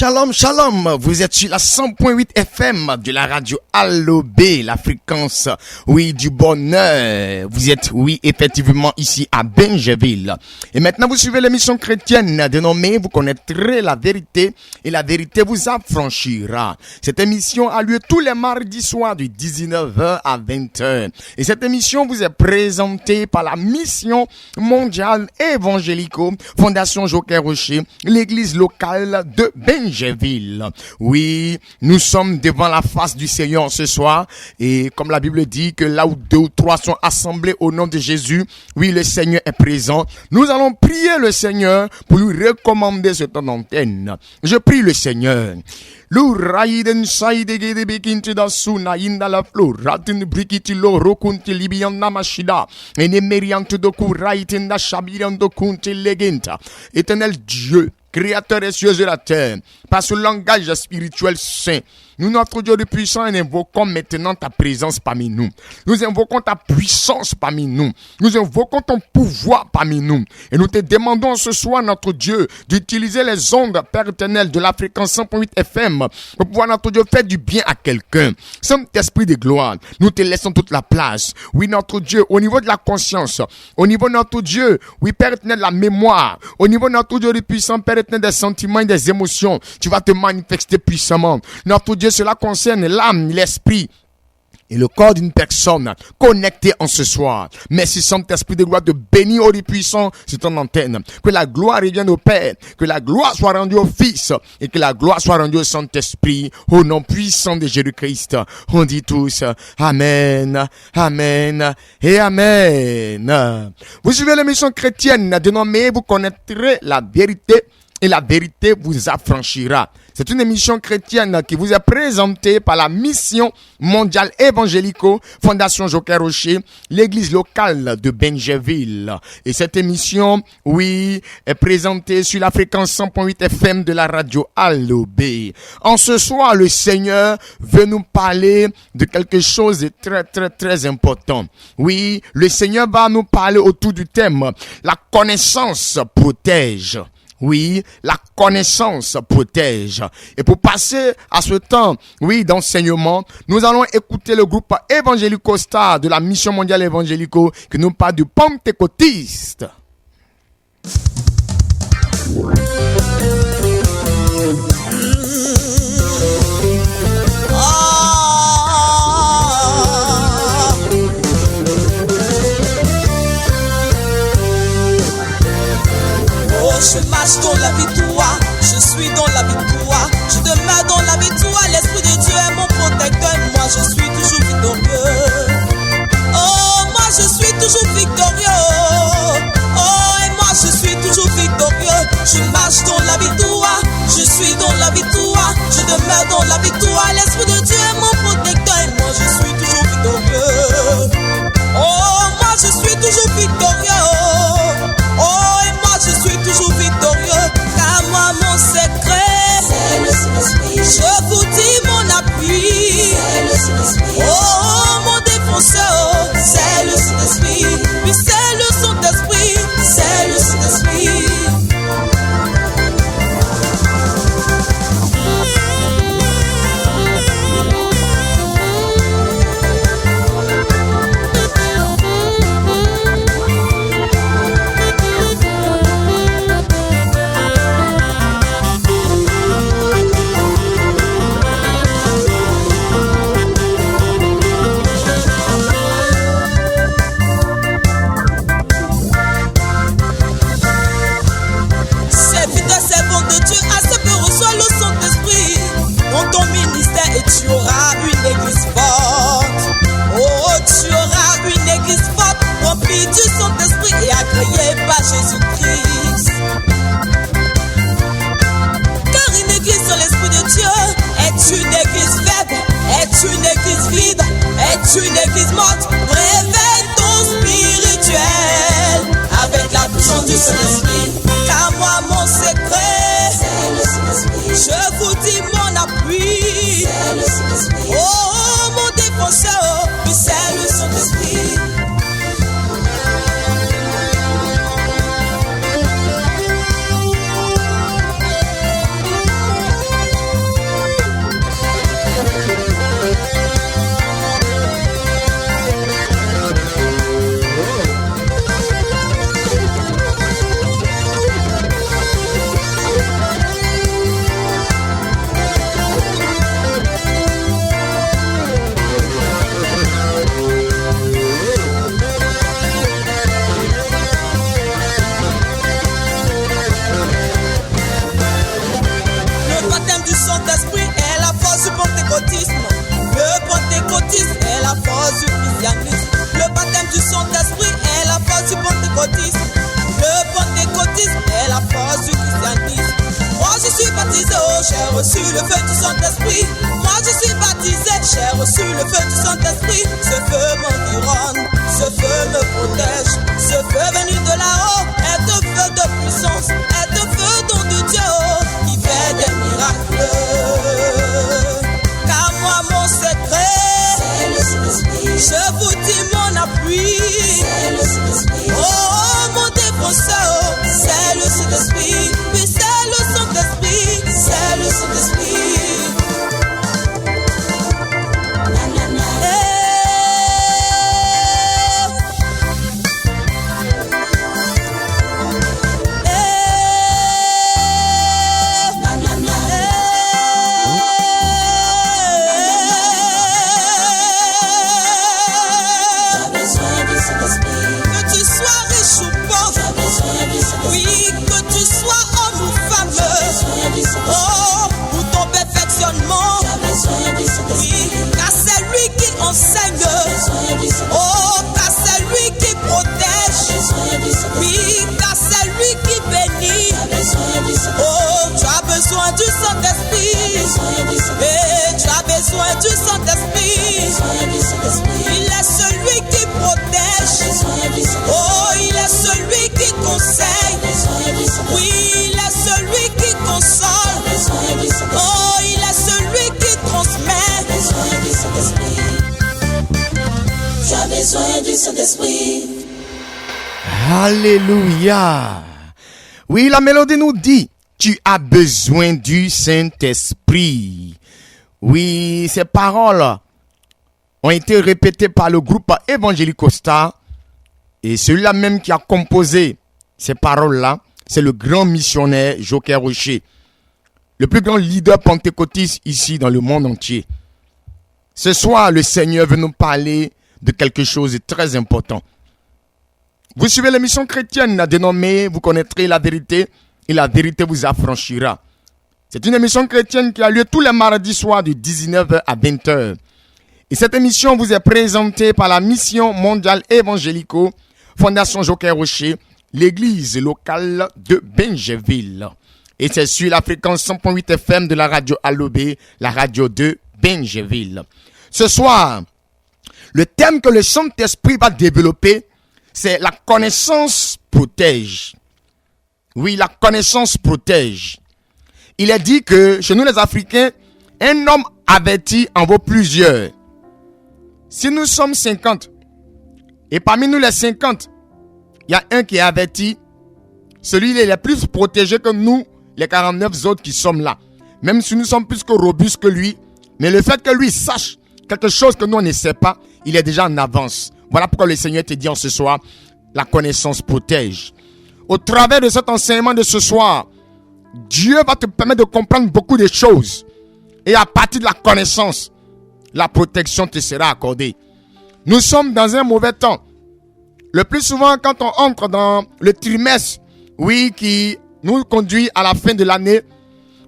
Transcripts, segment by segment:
Shalom, shalom, vous êtes sur la 100.8 FM de la radio Allo B, la fréquence, oui, du bonheur. Vous êtes, oui, effectivement, ici à Benjeville. Et maintenant, vous suivez l'émission chrétienne dénommée « Vous connaîtrez la vérité et la vérité vous affranchira ». Cette émission a lieu tous les mardis soirs de 19h à 20h. Et cette émission vous est présentée par la Mission mondiale évangélico, Fondation Joker Rocher, l'église locale de Benjeville. Oui, nous sommes devant la face du Seigneur ce soir et comme la Bible dit que là où 2 ou 3 sont assemblés au nom de Jésus, oui, le Seigneur est présent. Nous allons prier le Seigneur pour lui recommander ce temps d'antenne. Je prie le Seigneur. L'uraiden saidegede bekinti da suna inda la flo ratin brikiti lo rokunti libian namashida ene meriante do kuraitin da shabiran do kunti legenta. Éternel Dieu, Créateur des cieux et de la terre, par ce langage spirituel saint, nous, notre Dieu de puissance, invoquons maintenant ta présence parmi nous. Nous invoquons ta puissance parmi nous. Nous invoquons ton pouvoir parmi nous. Et nous te demandons ce soir, notre Dieu, d'utiliser les ondes, Père éternel, de la fréquence 100.8 FM pour pouvoir, notre Dieu, faire du bien à quelqu'un. Saint-Esprit de gloire, nous te laissons toute la place. Oui, notre Dieu, au niveau de la conscience, au niveau de notre Dieu, oui, Père éternel, de la mémoire, au niveau de notre Dieu de puissance, Père éternel, des sentiments et des émotions, tu vas te manifester puissamment. Notre Dieu, cela concerne l'âme, l'esprit et le corps d'une personne connectée en ce soir. Merci Saint-Esprit de gloire de bénir au puissant sur ton antenne. Que la gloire revienne au Père, que la gloire soit rendue au Fils et que la gloire soit rendue au Saint-Esprit au nom puissant de Jésus-Christ. On dit tous Amen, Amen et Amen. Vous suivez l'émission chrétienne dénommée Vous connaîtrez la vérité et la vérité vous affranchira. C'est une émission chrétienne qui vous est présentée par la Mission mondiale évangélico, Fondation Joker Rocher, l'église locale de Benjeville. Et cette émission, oui, est présentée sur la fréquence 100.8 FM de la radio Allo B. En ce soir, le Seigneur veut nous parler de quelque chose de très, très, très important. Oui, le Seigneur va nous parler autour du thème « La connaissance protège ». Oui, la connaissance protège. Et pour passer à ce temps, oui, d'enseignement, nous allons écouter le groupe Évangélico Star de la Mission mondiale évangélico qui nous parle du pentecôtiste. Je marche dans la victoire, je suis dans la victoire, je demeure dans la victoire, l'Esprit de Dieu est mon protecteur, moi je suis toujours victorieux. Oh, moi je suis toujours victorieux. Oh, et moi je suis toujours victorieux. Je marche dans la victoire, je suis dans la victoire, je demeure dans la victoire, l'Esprit de Dieu est mon protecteur, et moi je suis toujours victorieux. Oh, moi je suis toujours victorieux. Oh, et moi je suis toujours victorieux, car moi mon secret, c'est le Saint-Esprit. Je vous dis mon appui, c'est le Saint-Esprit. Oh, mon défenseur, c'est le Saint-Esprit. Puis c'est le Saint-Esprit, c'est le Saint-Esprit. Et tu auras une église forte. Oh, tu auras une église forte, remplie du Saint-Esprit et agréée par Jésus-Christ. Car une église sans l'Esprit de Dieu est une église faible, est une église vide, est une église morte. Réveille ton spirituel avec la puissance du Saint-Esprit. Car moi mon secret, c'est le Saint-Esprit. Je vous dis mon appui, c'est le Saint-Esprit. Oh, mon défenseur, c'est le Saint-Esprit. j'ai reçu le feu du Saint-Esprit. Moi je suis baptisé, j'ai reçu le feu du Saint-Esprit. Ce feu m'environne, ce feu me protège. Ce feu venu de là-haut est un feu de puissance, est un feu don de Dieu qui fait des miracles. Car moi mon secret, c'est le Saint-Esprit. Je vous dis mon appui, c'est le Saint-Esprit. Oh mon défenseur, c'est le Saint-Esprit. Oui c'est le Saint-Esprit, c'est le Saint-Esprit. Oh, car c'est lui qui protège. Oui, car c'est lui qui bénit. Oh, tu as besoin du Saint-Esprit. Et tu as besoin du Saint-Esprit. Il est celui qui protège. Oh, il est celui qui conseille. Oui, il est celui qui console. Oh, il est celui qui transmet. Tu as besoin du Saint-Esprit. Alléluia. Oui, la mélodie nous dit, tu as besoin du Saint-Esprit. Oui, ces paroles ont été répétées par le groupe Évangélique Costa. Et celui-là même qui a composé ces paroles-là, c'est le grand missionnaire Joker Rocher, le plus grand leader pentecôtiste ici dans le monde entier. Ce soir, le Seigneur veut nous parler de quelque chose de très important. Vous suivez l'émission chrétienne dénommée « Vous connaîtrez la vérité et la vérité vous affranchira ». C'est une émission chrétienne qui a lieu tous les mardis soirs de 19h à 20h. Et cette émission vous est présentée par la Mission mondiale évangélico, Fondation Joker Rocher, l'église locale de Benjeville. Et c'est sur la fréquence 100.8 FM de la radio Allobé, la radio de Benjeville. Ce soir, le thème que le Saint-Esprit va développer, c'est la connaissance protège. Oui, la connaissance protège. Il est dit que chez nous les Africains, un homme averti en vaut plusieurs. Si nous sommes 50, et parmi nous les 50, il y a un qui est averti, celui-là il est plus protégé que nous, les 49 autres qui sommes là. Même si nous sommes plus que robustes que lui, mais le fait que lui sache quelque chose que nous on ne sait pas, il est déjà en avance. Voilà pourquoi le Seigneur te dit en ce soir, la connaissance protège. Au travers de cet enseignement de ce soir, Dieu va te permettre de comprendre beaucoup de choses. Et à partir de la connaissance, la protection te sera accordée. Nous sommes dans un mauvais temps. Le plus souvent, quand on entre dans le trimestre, oui, qui nous conduit à la fin de l'année,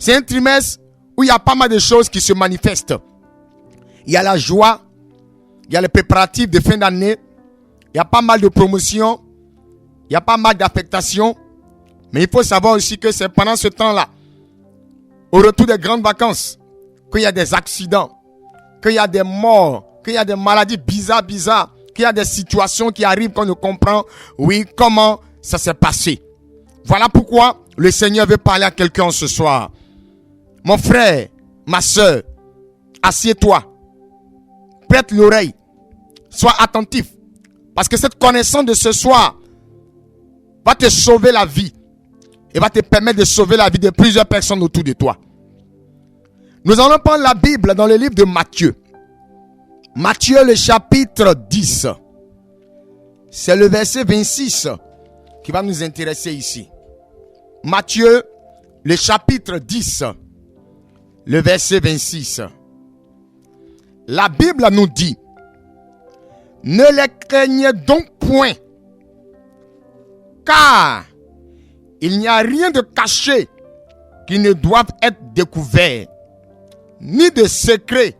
c'est un trimestre où il y a pas mal de choses qui se manifestent. Il y a la joie, il y a les préparatifs de fin d'année, il y a pas mal de promotions, il y a pas mal d'affectations. Mais il faut savoir aussi que c'est pendant ce temps-là, au retour des grandes vacances, qu'il y a des accidents, qu'il y a des morts, qu'il y a des maladies bizarres, qu'il y a des situations qui arrivent qu'on ne comprend, oui, comment ça s'est passé. Voilà pourquoi le Seigneur veut parler à quelqu'un ce soir. Mon frère, ma soeur, assieds-toi. Prête l'oreille. Sois attentif. Parce que cette connaissance de ce soir va te sauver la vie. Et va te permettre de sauver la vie de plusieurs personnes autour de toi. Nous allons prendre la Bible dans le livre de Matthieu. Matthieu, le chapitre 10. C'est le verset 26 qui va nous intéresser ici. Matthieu, le chapitre 10. Le verset 26. La Bible nous dit: ne les craignez donc point, car il n'y a rien de caché qui ne doive être découvert, ni de secret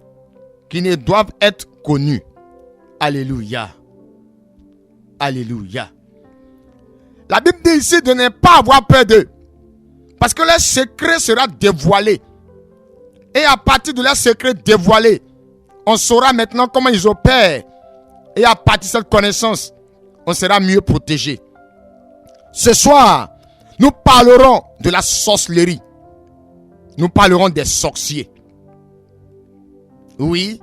qui ne doivent être connus. Alléluia. Alléluia. La Bible dit ici de ne pas avoir peur d'eux, parce que leur secret sera dévoilé Et à partir de leurs secrets dévoilés, on saura maintenant comment ils opèrent. Et à partir de cette connaissance, on sera mieux protégé. Ce soir, nous parlerons de la sorcellerie. Nous parlerons des sorciers. Oui,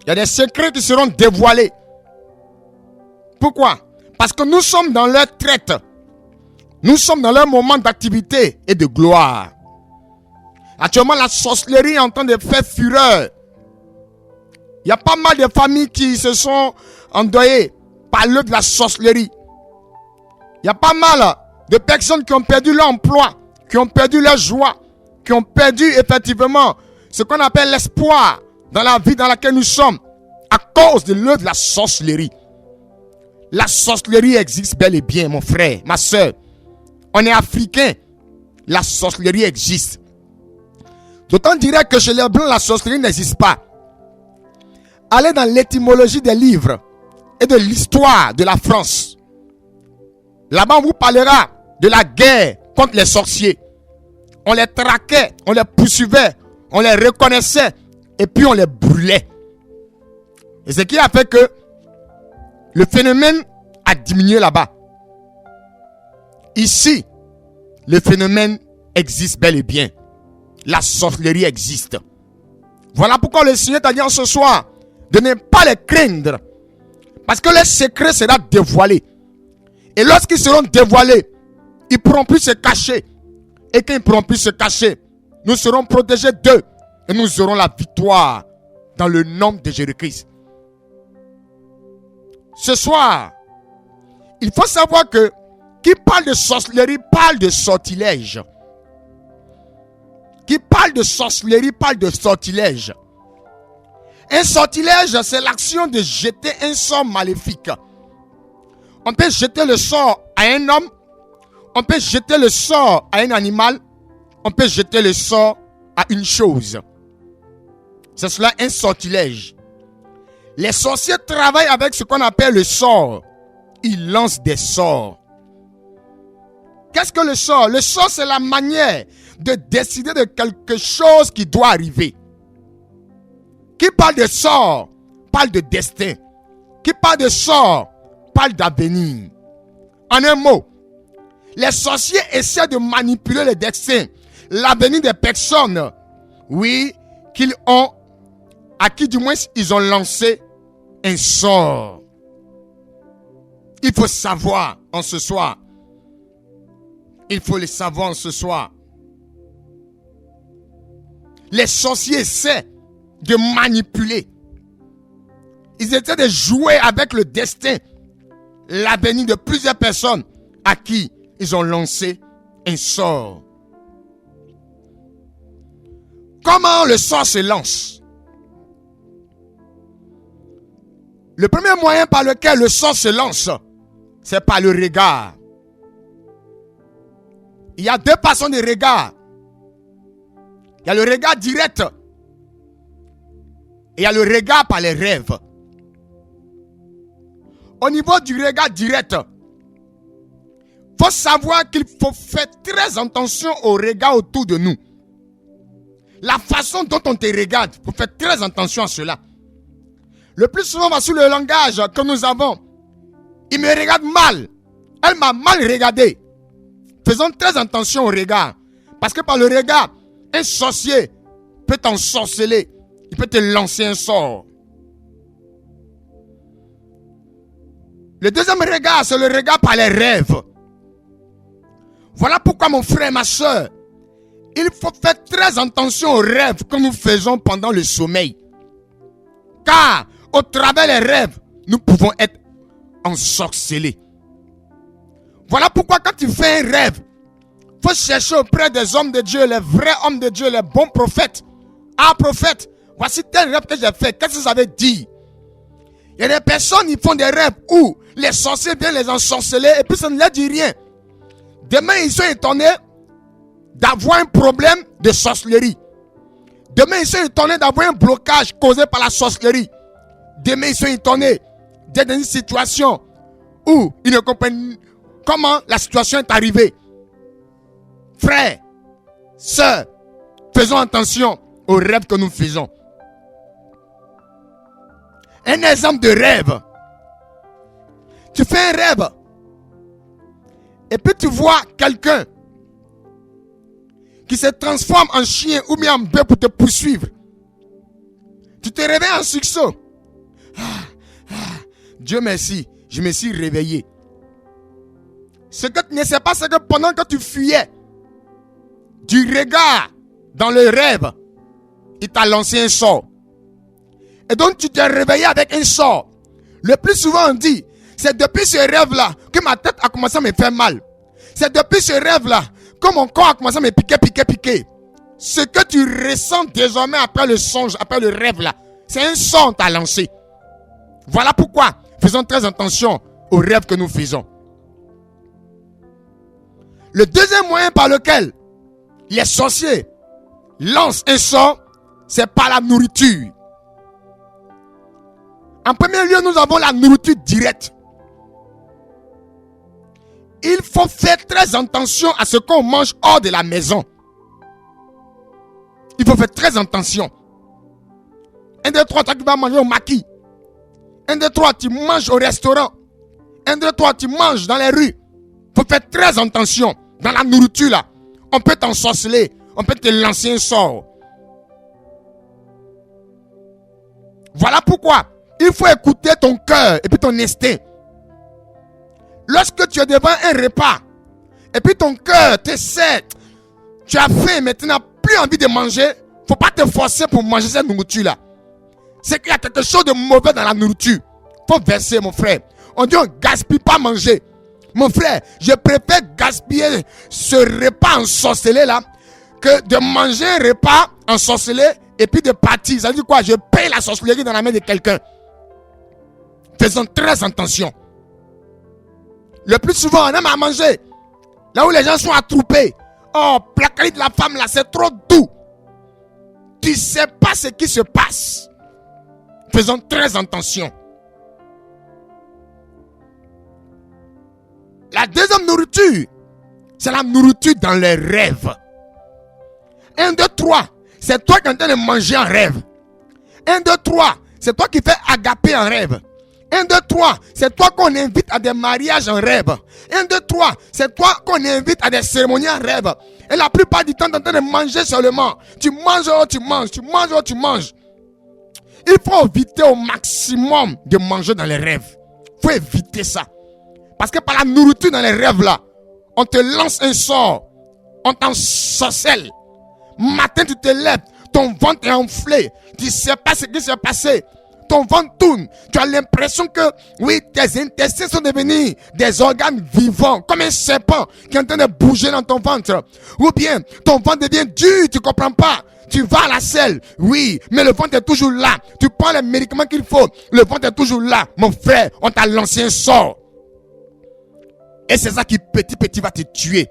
il y a des secrets qui seront dévoilés. Pourquoi? Parce que nous sommes dans leur traite. Nous sommes dans leur moment d'activité et de gloire. Actuellement, la sorcellerie est en train de faire fureur. Il y a pas mal de familles qui se sont endeuillées par l'œuvre de la sorcellerie. Il y a pas mal de personnes qui ont perdu leur emploi, qui ont perdu leur joie, qui ont perdu effectivement ce qu'on appelle l'espoir dans la vie dans laquelle nous sommes à cause de l'œuvre de la sorcellerie. La sorcellerie existe bel et bien, mon frère, ma soeur. On est africain. La sorcellerie existe. D'autant dirait que chez les Blancs, la sorcellerie n'existe pas. Allez dans l'étymologie des livres et de l'histoire de la France. Là-bas, on vous parlera de la guerre contre les sorciers. On les traquait, on les poursuivait, on les reconnaissait et puis on les brûlait. Et ce qui a fait que le phénomène a diminué là-bas. Ici, le phénomène existe bel et bien. La sorcellerie existe. Voilà pourquoi le Seigneur t'a dit en ce soir de ne pas les craindre. Parce que les secrets seront dévoilés. Et lorsqu'ils seront dévoilés, ils ne pourront plus se cacher. Et quand ils ne pourront plus se cacher, nous serons protégés d'eux. Et nous aurons la victoire dans le nom de Jésus-Christ. Ce soir, il faut savoir que qui parle de sorcellerie parle de sortilège. Qui parle de sorcellerie parle de sortilège. Un sortilège, c'est l'action de jeter un sort maléfique. On peut jeter le sort à un homme, on peut jeter le sort à un animal, on peut jeter le sort à une chose. C'est cela un sortilège. Les sorciers travaillent avec ce qu'on appelle le sort. Ils lancent des sorts. Qu'est-ce que le sort? Le sort, c'est la manière de décider de quelque chose qui doit arriver. Qui parle de sort, parle de destin. Qui parle de sort, parle d'avenir. En un mot, les sorciers essaient de manipuler le destin, l'avenir des personnes, oui, qu'ils ont, à qui du moins ils ont lancé un sort. Il faut savoir en ce soir. Il faut le savoir en ce soir. Les sorciers essaient de manipuler. Ils essaient de jouer avec le destin, l'avenir de plusieurs personnes à qui ils ont lancé un sort. Comment le sort se lance? Le premier moyen par lequel le sort se lance, c'est par le regard. Il y a deux façons de regard. Il y a le regard direct et il y a le regard par les rêves. Au niveau du regard direct, il faut savoir qu'il faut faire très attention au regard autour de nous. La façon dont on te regarde, il faut faire très attention à cela. Le plus souvent, sur le langage que nous avons, il me regarde mal. Elle m'a mal regardé. Faisons très attention au regard. Parce que par le regard, un sorcier peut t'ensorceler. Il peut te lancer un sort. Le deuxième regard, c'est le regard par les rêves. Voilà pourquoi mon frère, ma soeur, il faut faire très attention aux rêves que nous faisons pendant le sommeil. Car au travers des rêves, nous pouvons être ensorcelés. Voilà pourquoi quand tu fais un rêve, il faut chercher auprès des hommes de Dieu, les vrais hommes de Dieu, les bons prophètes. Ah prophète, voici tel rêve que j'ai fait, qu'est-ce que vous avez dit? Il y a des personnes qui font des rêves où les sorciers viennent les ensorceler et puis ça ne leur dit rien. Demain ils sont étonnés d'avoir un problème de sorcellerie. Demain ils sont étonnés d'avoir un blocage causé par la sorcellerie. Demain ils sont étonnés d'être dans une situation où ils ne comprennent comment la situation est arrivée. Frères, sœurs, faisons attention. aux rêves que nous faisons. Un exemple de rêve. Tu fais un rêve. Et puis tu vois quelqu'un qui se transforme en chien ou bien en bœuf pour te poursuivre. Tu te réveilles en sursaut. Dieu merci, je me suis réveillé. Ce que tu ne sais pas, c'est que pendant que tu fuyais, du regard dans le rêve, il t'a lancé un sort. Et donc tu t'es réveillé avec un sort. Le plus souvent on dit, c'est depuis ce rêve-là que ma tête a commencé à me faire mal. C'est depuis ce rêve-là que mon corps a commencé à me piquer. Ce que tu ressens désormais après le songe, après le rêve-là, c'est un sort qu'on t'a lancé. Voilà pourquoi faisons très attention aux rêves que nous faisons. Le deuxième moyen par lequel les sorciers lancent un sort, c'est par la nourriture. En premier lieu, nous avons la nourriture directe. Il faut faire très attention à ce qu'on mange hors de la maison. Il faut faire très attention. 1, 2, 3, toi qui vas manger au maquis. 1, 2, 3, tu manges au restaurant. 1, 2, 3, tu manges dans les rues. Il faut faire très attention. Dans la nourriture là, on peut t'ensorceler. On peut te lancer un sort. Voilà pourquoi il faut écouter ton cœur et puis ton instinct. Lorsque tu es devant un repas et puis ton cœur te sait, tu as faim mais tu n'as plus envie de manger, il ne faut pas te forcer pour manger cette nourriture là. C'est qu'il y a quelque chose de mauvais dans la nourriture. Il faut verser, mon frère. On dit on ne gaspille pas manger. Mon frère, je préfère gaspiller ce repas ensorcelé là que de manger un repas ensorcelé et puis de partir. Ça veut dire quoi? Je paye la sorcellerie dans la main de quelqu'un. Faisons très attention. Le plus souvent, on aime à manger. Là où les gens sont attroupés. Oh, placali de la femme là, c'est trop doux. Tu ne sais pas ce qui se passe. Faisons très attention. La deuxième nourriture, c'est la nourriture dans les rêves. 1, 2, 3, c'est toi qui es en train de manger en rêve. 1, 2, 3, c'est toi qui fais agaper en rêve. 1, 2, 3, c'est toi qu'on invite à des mariages en rêve. 1, 2, 3, c'est toi qu'on invite à des cérémonies en rêve. Et la plupart du temps, tu es en train de manger seulement. Tu manges, oh, tu manges, tu manges, oh, tu manges. Il faut éviter au maximum de manger dans les rêves. Il faut éviter ça. Parce que par la nourriture dans les rêves là, on te lance un sort. On t'ensorcelle. Matin, tu te lèves. Ton ventre est enflé. Tu ne sais pas ce qui s'est passé. Ton ventre tourne. Tu as l'impression que, oui, tes intestins sont devenus des organes vivants. Comme un serpent qui est en train de bouger dans ton ventre. Ou bien, ton ventre devient dur. Tu ne comprends pas. Tu vas à la selle. Oui, mais le ventre est toujours là. Tu prends les médicaments qu'il faut. Le ventre est toujours là. Mon frère, on t'a lancé un sort. Et c'est ça qui petit va te tuer.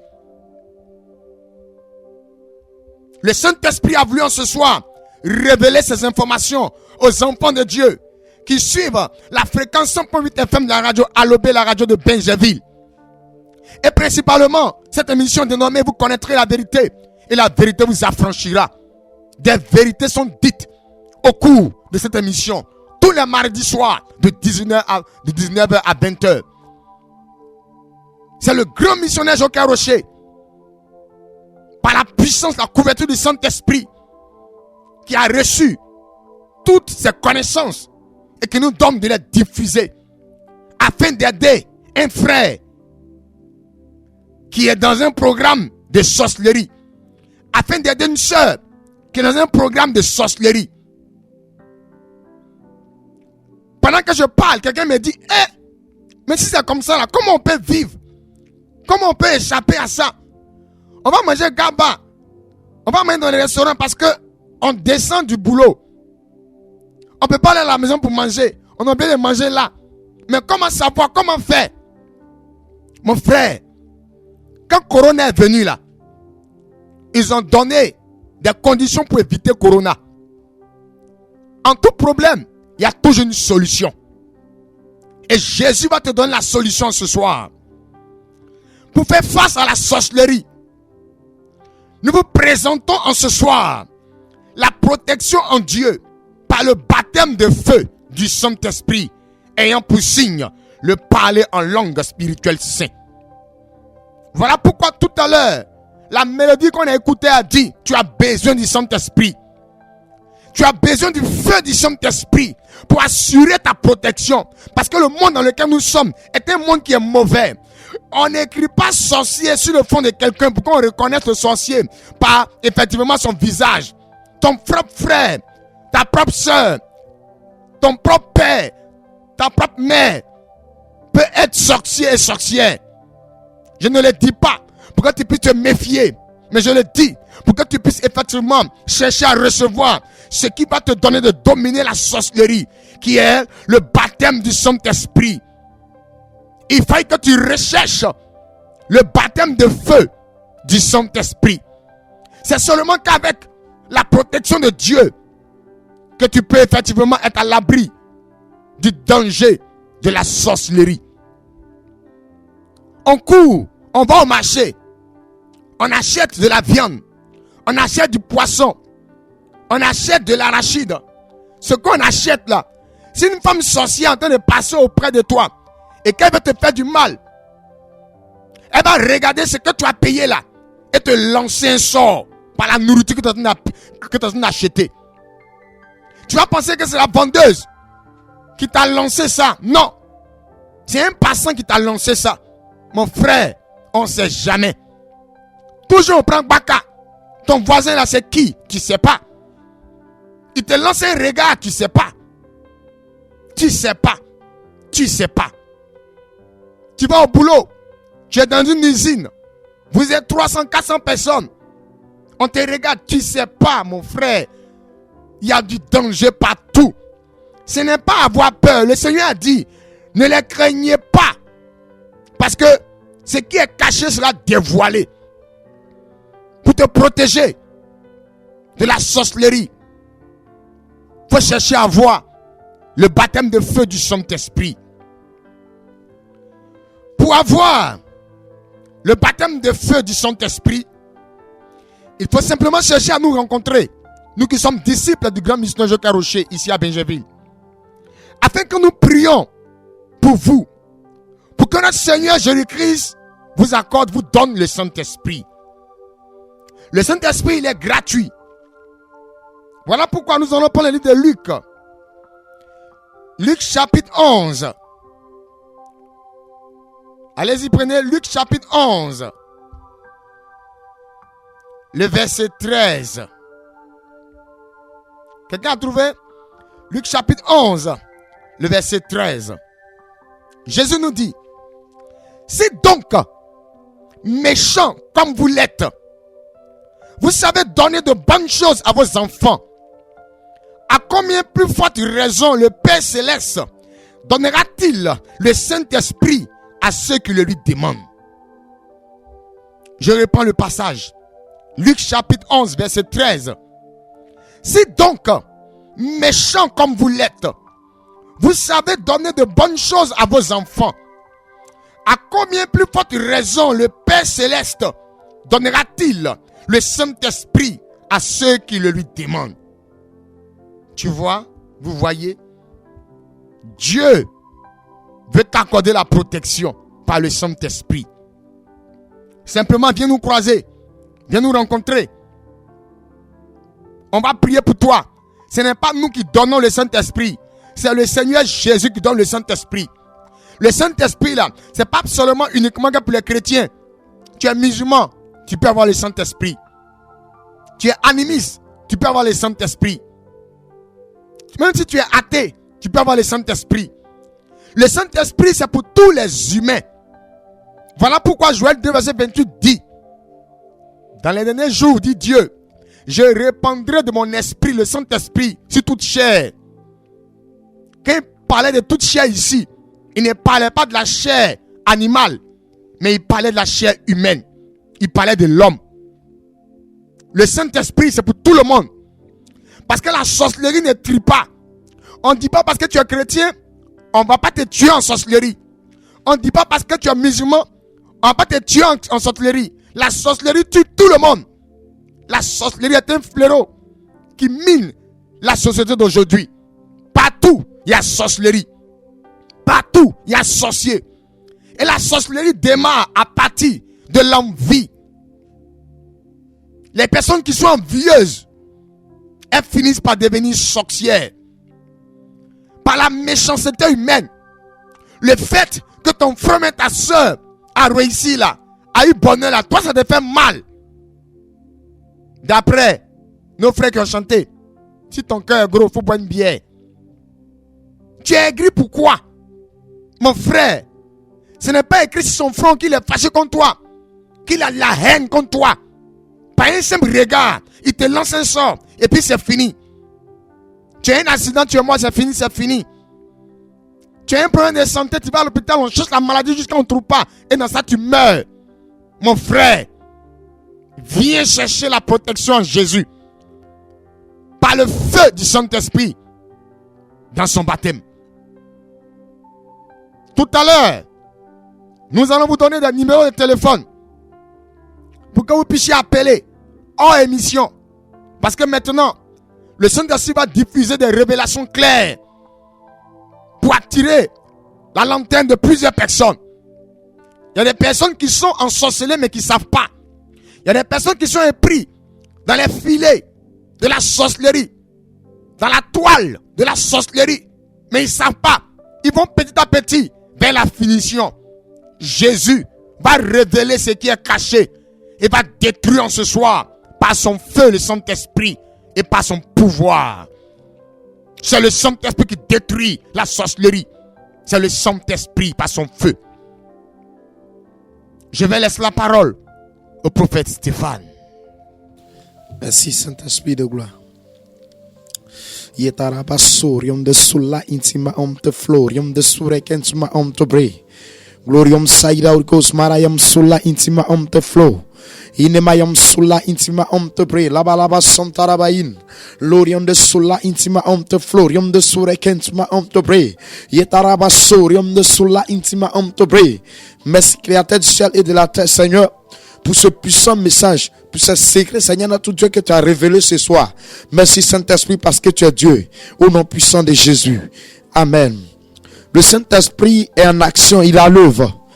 Le Saint-Esprit a voulu en ce soir révéler ces informations aux enfants de Dieu qui suivent la fréquence 100.8 FM de la radio Alobé, la radio de Benjeville. Et principalement, cette émission dénommée Vous connaîtrez la vérité et la vérité vous affranchira. Des vérités sont dites au cours de cette émission tous les mardis soirs de 19h à 20h. C'est le grand missionnaire Joker Rocher, par la puissance, la couverture du Saint-Esprit, qui a reçu toutes ces connaissances et qui nous donne de les diffuser afin d'aider un frère qui est dans un programme de sorcellerie, afin d'aider une soeur qui est dans un programme de sorcellerie. Pendant que je parle, quelqu'un me dit, mais si c'est comme ça, là, comment on peut vivre? Comment on peut échapper à ça? On va manger gaba. On va manger dans les restaurants parce que on descend du boulot. On ne peut pas aller à la maison pour manger. On a bien de manger là. Mais comment savoir? Comment faire? Mon frère, quand Corona est venu là, ils ont donné des conditions pour éviter Corona. En tout problème, il y a toujours une solution. Et Jésus va te donner la solution ce soir. Pour faire face à la sorcellerie, nous vous présentons en ce soir la protection en Dieu par le baptême de feu du Saint-Esprit, ayant pour signe le parler en langue spirituelle saint. Voilà pourquoi tout à l'heure, la mélodie qu'on a écoutée a dit, tu as besoin du Saint-Esprit. Tu as besoin du feu du Saint-Esprit pour assurer ta protection. Parce que le monde dans lequel nous sommes est un monde qui est mauvais. On n'écrit pas sorcier sur le front de quelqu'un pour qu'on reconnaisse le sorcier par effectivement son visage. Ton propre frère, ta propre soeur, ton propre père, ta propre mère peut être sorcier et sorcière. Je ne le dis pas pour que tu puisses te méfier, mais je le dis pour que tu puisses effectivement chercher à recevoir ce qui va te donner de dominer la sorcellerie, qui est le baptême du Saint-Esprit. Il faut que tu recherches le baptême de feu du Saint-Esprit. C'est seulement qu'avec la protection de Dieu que tu peux effectivement être à l'abri du danger de la sorcellerie. On court, on va au marché, on achète de la viande, on achète du poisson, on achète de l'arachide. Ce qu'on achète là, si une femme sorcière est en train de passer auprès de toi et qu'elle veut te faire du mal, elle va regarder ce que tu as payé là et te lancer un sort par la nourriture que tu es en train d'acheter. Tu vas penser que c'est la vendeuse qui t'a lancé ça. Non, c'est un passant qui t'a lancé ça. Mon frère, on ne sait jamais. Toujours on prend Baka. Ton voisin là c'est qui? Tu ne sais pas. Il te lance un regard, tu ne sais pas. Tu ne sais pas. Tu ne sais pas. Tu vas au boulot. Tu es dans une usine. Vous êtes 300, 400 personnes. On te regarde, tu ne sais pas, mon frère. Il y a du danger partout. Ce n'est pas avoir peur. Le Seigneur a dit, ne les craignez pas. Parce que ce qui est caché sera dévoilé. Pour te protéger de la sorcellerie, il faut chercher à avoir le baptême de feu du Saint-Esprit. Pour avoir le baptême de feu du Saint-Esprit, il faut simplement chercher à nous rencontrer. Nous qui sommes disciples du grand missionnaire Joker Rocher, ici à Benjeville. Afin que nous prions pour vous. Pour que notre Seigneur Jésus-Christ vous accorde, vous donne le Saint-Esprit. Le Saint-Esprit, il est gratuit. Voilà pourquoi nous allons prendre le livre de Luc. Luc chapitre 11. Allez-y, prenez Luc chapitre 11. Le verset 13. Quelqu'un a trouvé? Luc chapitre 11. Le verset 13. Jésus nous dit, si donc, méchants comme vous l'êtes, vous savez donner de bonnes choses à vos enfants, à combien plus forte raison le Père Céleste donnera-t-il le Saint-Esprit à ceux qui le lui demandent? Je reprends le passage. Luc chapitre 11, verset 13. Si donc, méchants comme vous l'êtes, vous savez donner de bonnes choses à vos enfants, à combien plus forte raison le Père Céleste donnera-t-il le Saint-Esprit à ceux qui le lui demandent? Tu vois, vous voyez, Dieu veut t'accorder la protection par le Saint-Esprit. Simplement, viens nous croiser, viens nous rencontrer. On va prier pour toi. Ce n'est pas nous qui donnons le Saint-Esprit. C'est le Seigneur Jésus qui donne le Saint-Esprit. Le Saint-Esprit là, c'est pas seulement uniquement pour les chrétiens. Tu es musulman, tu peux avoir le Saint-Esprit. Tu es animiste, tu peux avoir le Saint-Esprit. Même si tu es athée, tu peux avoir le Saint-Esprit. Le Saint-Esprit, c'est pour tous les humains. Voilà pourquoi Joël 2, verset 28 dit, dans les derniers jours, dit Dieu, je répandrai de mon esprit, le Saint-Esprit, sur toute chair. Quand il parlait de toute chair ici, il ne parlait pas de la chair animale, mais il parlait de la chair humaine. Il parlait de l'homme. Le Saint-Esprit, c'est pour tout le monde. Parce que la sorcellerie ne tue pas. On ne dit pas parce que tu es chrétien, on ne va pas te tuer en sorcellerie. On ne dit pas parce que tu es musulman, on ne va pas te tuer en sorcellerie. La sorcellerie tue tout le monde. La sorcellerie est un fléau qui mine la société d'aujourd'hui. Partout, il y a sorcellerie. Partout, il y a sorcier. Et la sorcellerie démarre à partir de l'envie. Les personnes qui sont envieuses, elles finissent par devenir sorcières. Par la méchanceté humaine. Le fait que ton frère et ta soeur a réussi là, a eu bonheur là, toi ça te fait mal. D'après nos frères qui ont chanté, si ton cœur est gros, il faut boire une bière. Tu es aigri pourquoi? Mon frère, ce n'est pas écrit sur son front qu'il est fâché contre toi, qu'il a la haine contre toi. Par un simple regard, il te lance un sort et puis c'est fini. Tu as un accident, tu es mort, c'est fini, c'est fini. Tu as un problème de santé, tu vas à l'hôpital, on cherche la maladie jusqu'à on ne trouve pas. Et dans ça, tu meurs. Mon frère, viens chercher la protection en Jésus. Par le feu du Saint-Esprit. Dans son baptême. Tout à l'heure, nous allons vous donner des numéros de téléphone. Pour que vous puissiez appeler hors émission. Parce que maintenant, le Saint-Esprit va diffuser des révélations claires. Pour attirer la lanterne de plusieurs personnes. Il y a des personnes qui sont ensorcelées mais qui ne savent pas. Il y a des personnes qui sont épris dans les filets de la sorcellerie. Dans la toile de la sorcellerie. Mais ils ne savent pas. Ils vont petit à petit vers la finition. Jésus va révéler ce qui est caché. Et va détruire en ce soir par son feu le Saint-Esprit et par son pouvoir. C'est le Saint-Esprit qui détruit la sorcellerie. C'est le Saint-Esprit par son feu. Je vais laisser la parole au prophète Stéphane. Merci Saint-Esprit de gloire. Yetarabasorium de sulla intima te florium de surekensma te bre. Glorium saida urgos marayam sulla intima te flow. Inemayam sulla intima te bre. Labalaba santarabain. Lorium de sulla intima te florium de surekensma te bre. Yetarabasorium de sulla intima te bre. Merci créateur du ciel et de la terre, Seigneur, pour ce puissant message, pour ce secret, Seigneur, notre Dieu, que tu as révélé ce soir. Merci Saint-Esprit parce que tu es Dieu, au nom puissant de Jésus. Amen. Le Saint-Esprit est en action, il est à l'œuvre.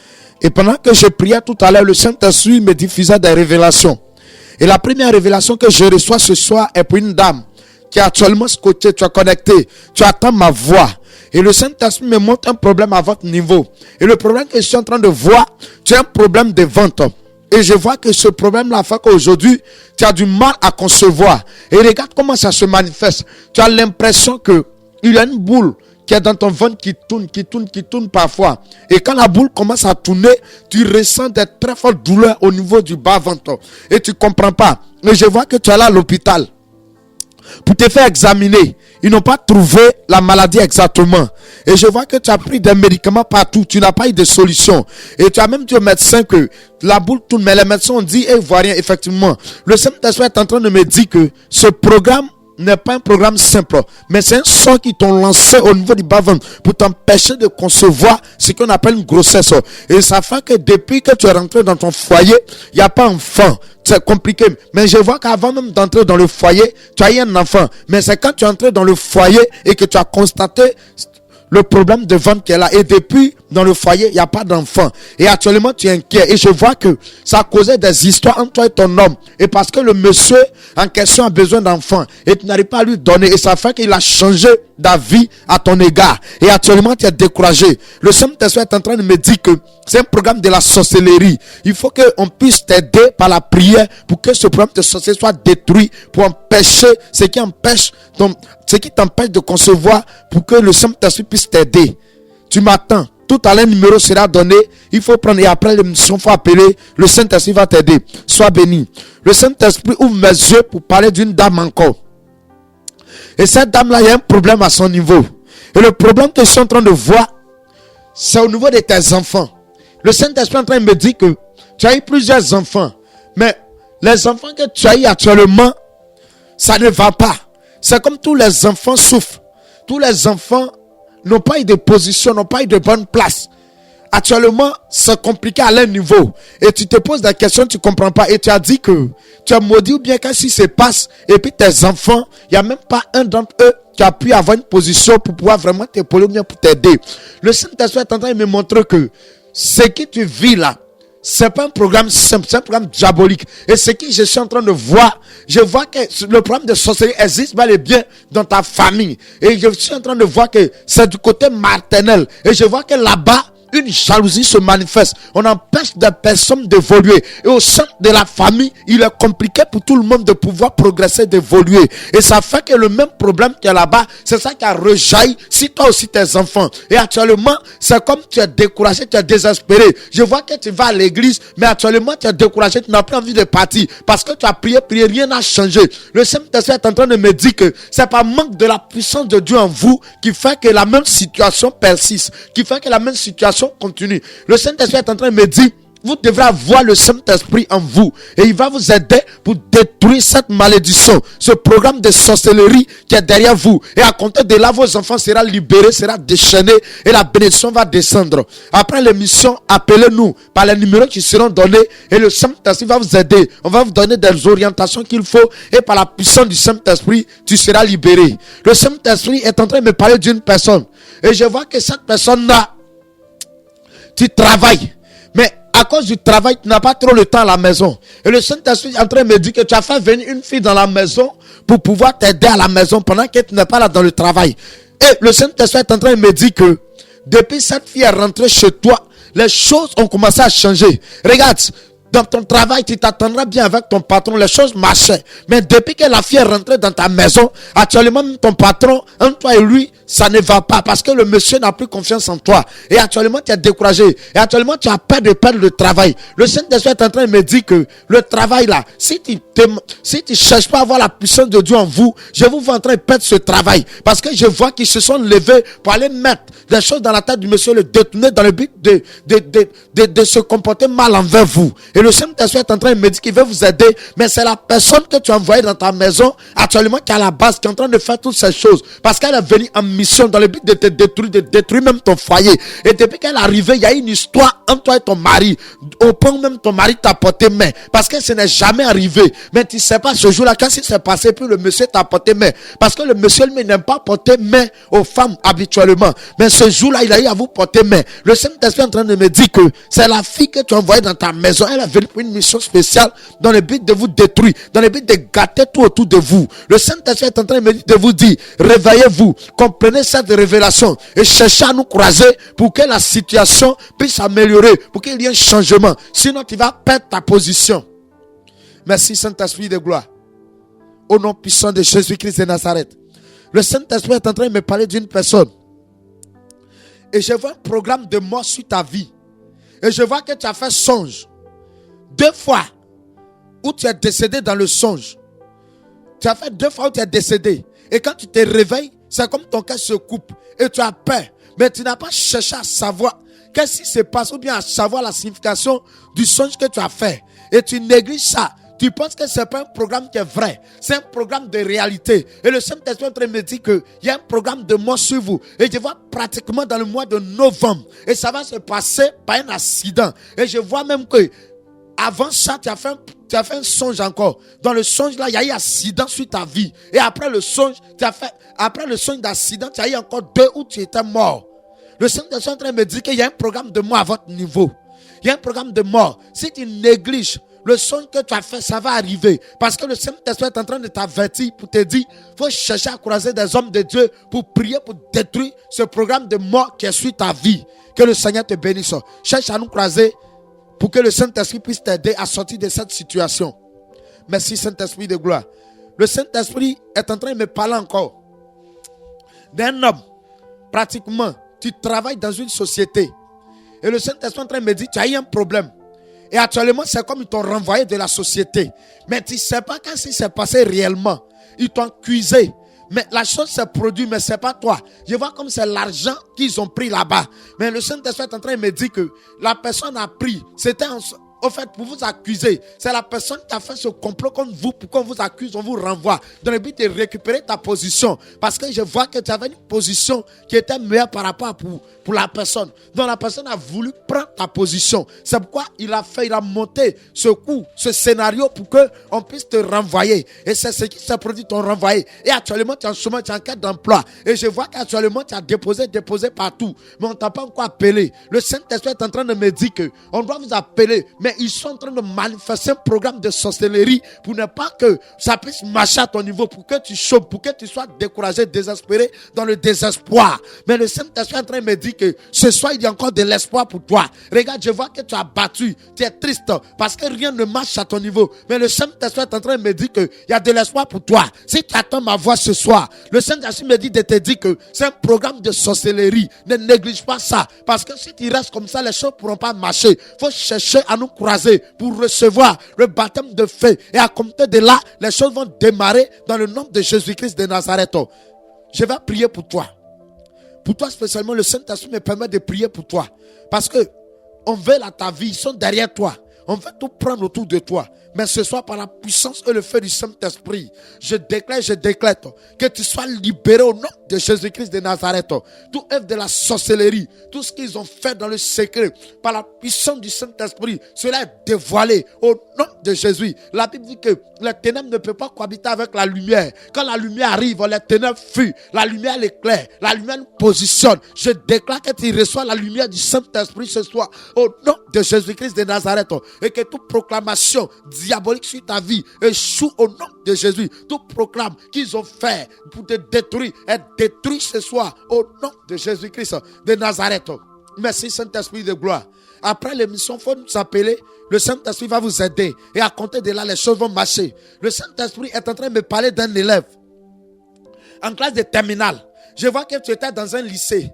Et pendant que je priais tout à l'heure, le Saint-Esprit me diffusait des révélations. Et la première révélation que je reçois ce soir est pour une dame qui est actuellement scotchée, tu as connecté, tu attends ma voix. Et le Saint-Esprit me montre un problème à votre niveau. Et le problème que je suis en train de voir, tu as un problème de vente. Et je vois que ce problème-là fait qu'aujourd'hui, tu as du mal à concevoir. Et regarde comment ça se manifeste. Tu as l'impression que il y a une boule qui est dans ton ventre qui tourne parfois. Et quand la boule commence à tourner, tu ressens des très fortes douleurs au niveau du bas-ventre. Et tu ne comprends pas. Mais je vois que tu es là à l'hôpital pour te faire examiner. Ils n'ont pas trouvé la maladie exactement. Et je vois que tu as pris des médicaments partout. Tu n'as pas eu de solution. Et tu as même dit au médecin que la boule tourne. Mais les médecins ont dit, ils ne voient rien. Effectivement, le Saint-Esprit est en train de me dire que ce programme n'est pas un programme simple, mais c'est un sort qui t'ont lancé au niveau du bas-ventre pour t'empêcher de concevoir ce qu'on appelle une grossesse. Et ça fait que depuis que tu es rentré dans ton foyer, il n'y a pas d'enfant. C'est compliqué. Mais je vois qu'avant même d'entrer dans le foyer, tu as eu un enfant. Mais c'est quand tu es entré dans le foyer et que tu as constaté le problème de ventre qui est là. Et depuis, dans le foyer, il n'y a pas d'enfant. Et actuellement, tu es inquiet. Et je vois que ça causait des histoires entre toi et ton homme. Et parce que le monsieur en question a besoin d'enfants. Et tu n'arrives pas à lui donner. Et ça fait qu'il a changé d'avis à ton égard. Et actuellement, tu es découragé. Le Saint-Esprit est en train de me dire que c'est un programme de la sorcellerie. Il faut qu'on puisse t'aider par la prière pour que ce programme de sorcellerie soit détruit. Pour empêcher ce qui t'empêche de concevoir, pour que le Saint-Esprit puisse t'aider. Tu m'attends. Tout à l'heure, numéro sera donné. Il faut prendre et après l'émission, il faut appeler. Le Saint-Esprit va t'aider. Sois béni. Le Saint-Esprit ouvre mes yeux pour parler d'une dame encore. Et cette dame-là, il y a un problème à son niveau. Et le problème que je suis en train de voir, c'est au niveau de tes enfants. Le Saint-Esprit est en train de me dire que tu as eu plusieurs enfants. Mais les enfants que tu as eu actuellement, ça ne va pas. C'est comme tous les enfants souffrent. Tous les enfants n'ont pas eu de position, n'ont pas eu de bonne place. actuellement, c'est compliqué à leur niveau. Et tu te poses des questions, tu comprends pas. Et tu as dit que tu as maudit ou bien qu'est-ce qui se passe. Et puis tes enfants, il n'y a même pas un d'entre eux qui a pu avoir une position pour pouvoir vraiment t'épauler ou bien pour t'aider. Le Saint-Esprit est en train de me montrer que ce que tu vis là, c'est pas un programme simple, c'est un programme diabolique. Et ce que je suis en train de voir, je vois que le problème de sorcellerie existe bel et bien dans ta famille. Et je suis en train de voir que c'est du côté maternel. Et je vois que là-bas, une jalousie se manifeste. On empêche des personnes d'évoluer. Et au sein de la famille, il est compliqué pour tout le monde de pouvoir progresser, d'évoluer. Et ça fait que le même problème qu'il y a là-bas, c'est ça qui a rejailli si toi aussi tes enfants. Et actuellement, c'est comme tu es découragé, tu es désespéré. Je vois que tu vas à l'église, mais actuellement tu es découragé, tu n'as plus envie de partir. Parce que tu as prié, rien n'a changé. Le Saint-Esprit est en train de me dire que c'est pas manque de la puissance de Dieu en vous qui fait que la même situation persiste, qui fait que la même situation continue. Le Saint-Esprit est en train de me dire, vous devrez avoir le Saint-Esprit en vous et il va vous aider pour détruire cette malédiction, ce programme de sorcellerie qui est derrière vous. Et à compter de là, vos enfants seront libérés, seront déchaînés et la bénédiction va descendre. Après l'émission, appelez-nous par les numéros qui seront donnés et le Saint-Esprit va vous aider. On va vous donner des orientations qu'il faut et par la puissance du Saint-Esprit, tu seras libéré. Le Saint-Esprit est en train de me parler d'une personne et je vois que cette personne-là, tu travailles, mais à cause du travail, tu n'as pas trop le temps à la maison. Et le Saint-Esprit est en train de me dire que tu as fait venir une fille dans la maison pour pouvoir t'aider à la maison pendant que tu n'es pas là dans le travail. Et le Saint-Esprit est en train de me dire que depuis cette fille est rentrée chez toi, les choses ont commencé à changer. Regarde, dans ton travail, tu t'attendras bien avec ton patron, les choses marchaient. Mais depuis que la fille est rentrée dans ta maison, actuellement, ton patron, entre toi et lui, ça ne va pas parce que le monsieur n'a plus confiance en toi. Et actuellement, tu es découragé. Et actuellement, tu as peur de perdre le travail. Le Saint-Esprit est en train de me dire que le travail là, si tu cherches pas à avoir la puissance de Dieu en vous, je vous vois en train de perdre ce travail. Parce que je vois qu'ils se sont levés pour aller mettre des choses dans la tête du monsieur, le détourner dans le but de se comporter mal envers vous. Et le Saint-Esprit est en train de me dire qu'il veut vous aider, mais c'est la personne que tu as envoyée dans ta maison, actuellement, qui est à la base, qui est en train de faire toutes ces choses. Parce qu'elle est venue en mission dans le but de te détruire, de détruire même ton foyer. Et depuis qu'elle est arrivée, il y a une histoire entre toi et ton mari. Au point où même ton mari t'a porté main. Parce que ce n'est jamais arrivé. Mais tu ne sais pas, ce jour-là, quand c'est passé, puis le monsieur t'a porté main. Parce que le monsieur lui n'aime pas porter main aux femmes habituellement. Mais ce jour-là, il a eu à vous porter main. Le Saint-Esprit est en train de me dire que c'est la fille que tu as envoyée dans ta maison. Elle est venue pour une mission spéciale dans le but de vous détruire, dans le but de gâter tout autour de vous. Le Saint-Esprit est en train de vous dire, réveillez-vous, comprenez cette révélation et cherchez à nous croiser pour que la situation puisse s'améliorer, pour qu'il y ait un changement. Sinon, tu vas perdre ta position. Merci Saint-Esprit de gloire. Au nom puissant de Jésus-Christ de Nazareth. Le Saint-Esprit est en train de me parler d'une personne. Et je vois un programme de mort sur ta vie. Et je vois que tu as fait songe. 2 fois où tu es décédé dans le songe. Tu as fait 2 fois où tu es décédé. Et quand tu te réveilles, c'est comme ton cœur se coupe. Et tu as peur. Mais tu n'as pas cherché à savoir qu'est-ce qui se passe. Ou bien à savoir la signification du songe que tu as fait. Et tu négliges ça. Tu penses que ce n'est pas un programme qui est vrai. C'est un programme de réalité. Et le Saint-Esprit est en train de me dire qu'il y a un programme de mort sur vous. Et je vois pratiquement dans le mois de novembre. Et ça va se passer par un accident. Et je vois même que avant ça, tu as fait un songe encore. Dans le songe là, il y a eu un accident sur ta vie. Et après le songe, après le songe d'accident, tu as eu encore 2 où tu étais mort. Le Saint-Esprit est en train de me dire qu'il y a un programme de mort à votre niveau. Il y a un programme de mort. Si tu négliges le songe que tu as fait, ça va arriver. Parce que le Saint-Esprit est en train de t'avertir pour te dire, il faut chercher à croiser des hommes de Dieu pour prier, pour détruire ce programme de mort qui est sur ta vie. Que le Seigneur te bénisse. Cherche à nous croiser pour que le Saint-Esprit puisse t'aider à sortir de cette situation. Merci Saint-Esprit de gloire. Le Saint-Esprit est en train de me parler encore d'un homme. Pratiquement, tu travailles dans une société. Et le Saint-Esprit est en train de me dire, tu as eu un problème. Et actuellement, c'est comme ils t'ont renvoyé de la société. Mais tu ne sais pas quand ça s'est passé réellement. Ils t'ont accusé. Mais la chose s'est produite, mais ce n'est pas toi. Je vois comme c'est l'argent qu'ils ont pris là-bas. Mais le Saint-Esprit est en train de me dire que la personne a pris. C'était au fait, pour vous accuser. C'est la personne qui a fait ce complot contre vous pour qu'on vous accuse, on vous renvoie. Dans le but de récupérer ta position. Parce que je vois que tu avais une position qui était meilleure par rapport à pour la personne. Donc la personne a voulu prendre ta position. C'est pourquoi il a monté ce coup, ce scénario pour qu'on puisse te renvoyer. Et c'est ce qui s'est produit, t'ont renvoyé. Et actuellement, tu es en chemin, tu es en quête d'emploi. Et je vois qu'actuellement, tu as déposé partout. Mais on ne t'a pas encore appelé. Le Saint-Esprit est en train de me dire qu'on doit vous appeler. Mais ils sont en train de manifester un programme de sorcellerie pour ne pas que ça puisse marcher à ton niveau, pour que tu chopes, pour que tu sois découragé, désespéré, dans le désespoir. Mais le Saint-Esprit est en train de me dire que ce soir, il y a encore de l'espoir pour toi. Regarde, je vois que tu as battu, tu es triste parce que rien ne marche à ton niveau. Mais le Saint-Esprit est en train de me dire qu'il y a de l'espoir pour toi. Si tu attends ma voix ce soir, le Saint-Esprit me dit de te dire que c'est un programme de sorcellerie. Ne néglige pas ça. Parce que si tu restes comme ça, les choses ne pourront pas marcher. Il faut chercher à nous croiser pour recevoir le baptême de feu. Et à compter de là, les choses vont démarrer dans le nom de Jésus-Christ de Nazareth. Je vais prier pour toi. Pour toi spécialement, le Saint-Esprit me permet de prier pour toi. Parce que on veut à ta vie, ils sont derrière toi. On veut tout prendre autour de toi. Mais ce soir, par la puissance et le feu du Saint-Esprit, je déclare que tu sois libéré au nom de Jésus-Christ de Nazareth. Tout œuvre de la sorcellerie, tout ce qu'ils ont fait dans le secret, par la puissance du Saint-Esprit, cela est dévoilé au nom de Jésus. La Bible dit que les ténèbres ne peuvent pas cohabiter avec la lumière. Quand la lumière arrive, les ténèbres fuient. La lumière l'éclaire. La lumière nous positionne. Je déclare que tu reçois la lumière du Saint-Esprit ce soir au nom de Jésus-Christ de Nazareth. Et que toute proclamation diabolique sur ta vie échoue au nom de Jésus. Tout proclame qu'ils ont fait pour te détruire est détruit ce soir au nom de Jésus-Christ de Nazareth. Merci Saint-Esprit de gloire. Après l'émission, il faut nous appeler. Le Saint-Esprit va vous aider. Et à compter de là, les choses vont marcher. Le Saint-Esprit est en train de me parler d'un élève en classe de terminale. Je vois que tu étais dans un lycée.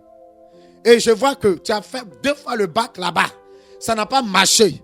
Et je vois que tu as fait 2 fois le bac là-bas. Ça n'a pas marché.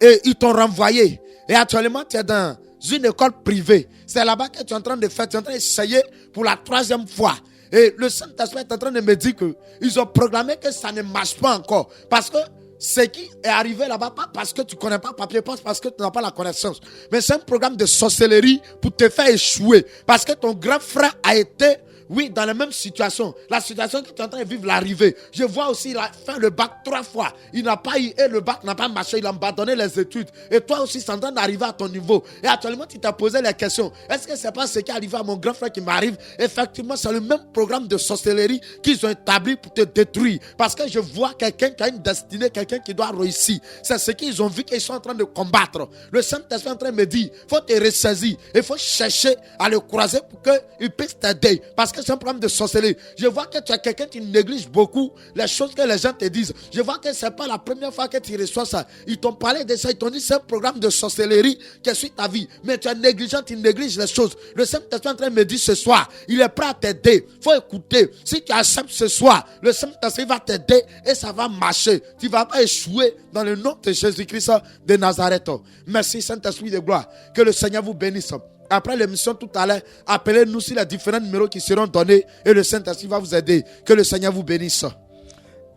Et ils t'ont renvoyé. Et actuellement, tu es dans une école privée. C'est là-bas que tu es en train de faire. Tu es en train d'essayer pour la 3e fois. Et le Saint-Esprit est en train de me dire qu'ils ont programmé que ça ne marche pas encore. Parce que ce qui est arrivé là-bas, pas parce que tu ne connais pas papier, pas parce que tu n'as pas la connaissance. Mais c'est un programme de sorcellerie pour te faire échouer. Parce que ton grand frère a été... Oui, dans la même situation. La situation que tu es en train de vivre, l'arrivée. Je vois aussi, il a fait le bac 3 fois. Il n'a pas eu, et le bac n'a pas marché. Il a abandonné les études. Et toi aussi, c'est en train d'arriver à ton niveau. Et actuellement, tu t'as posé la question. Est-ce que c'est pas ce qui est arrivé à mon grand frère qui m'arrive? Effectivement, c'est le même programme de sorcellerie qu'ils ont établi pour te détruire. Parce que je vois quelqu'un qui a une destinée, quelqu'un qui doit réussir. C'est ce qu'ils ont vu qu'ils sont en train de combattre. Le Saint-Esprit est en train de me dire, il faut te ressaisir. Il faut chercher à le croiser pour qu'il puisse t'aider. Parce que c'est un problème de sorcellerie. Je vois que tu as quelqu'un qui néglige beaucoup les choses que les gens te disent. Je vois que ce n'est pas la première fois que tu reçois ça. Ils t'ont parlé de ça. Ils t'ont dit c'est un programme de sorcellerie qui suit ta vie. Mais tu es négligent, tu négliges les choses. Le Saint-Esprit est en train de me dire ce soir, il est prêt à t'aider. Il faut écouter. Si tu acceptes ce soir, le Saint-Esprit va t'aider et ça va marcher. Tu ne vas pas échouer dans le nom de Jésus-Christ de Nazareth. Merci Saint-Esprit de gloire. Que le Seigneur vous bénisse. Après l'émission tout à l'heure, appelez-nous sur les différents numéros qui seront donnés et le Saint-Esprit va vous aider. Que le Seigneur vous bénisse.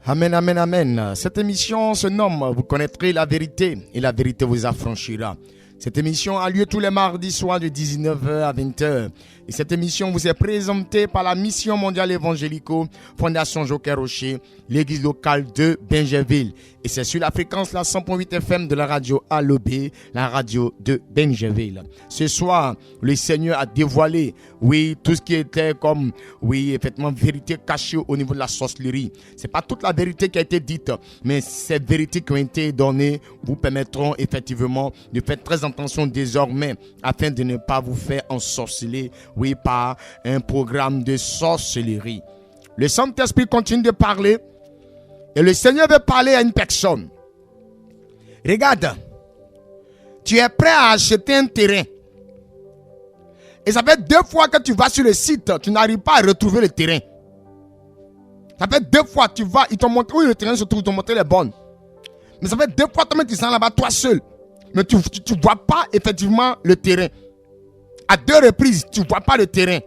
Amen, amen, amen. Cette émission se nomme « Vous connaîtrez la vérité et la vérité vous affranchira ». Cette émission a lieu tous les mardis soirs de 19h à 20h. Et cette émission vous est présentée par la Mission mondiale évangélico, Fondation Joker Rocher, l'église locale de Benjerville. Et c'est sur la fréquence la 100.8 FM de la radio Alobé, la radio de Benjerville. Ce soir, le Seigneur a dévoilé, oui, tout ce qui était comme, oui, effectivement, vérité cachée au niveau de la sorcellerie. C'est pas toute la vérité qui a été dite, mais ces vérités qui ont été données vous permettront effectivement de faire très attention désormais afin de ne pas vous faire ensorceler, oui, par un programme de sorcellerie. Le Saint-Esprit continue de parler et le Seigneur veut parler à une personne. Regarde, tu es prêt à acheter un terrain et ça fait 2 fois que tu vas sur le site, tu n'arrives pas à retrouver le terrain. Ça fait 2 fois tu vas, ils t'ont montré où le terrain se trouve, ils t'ont montré les bonnes. Mais ça fait 2 fois toi-même tu es là-bas toi seul. Mais tu ne vois pas effectivement le terrain. À 2 reprises, tu ne vois pas le terrain.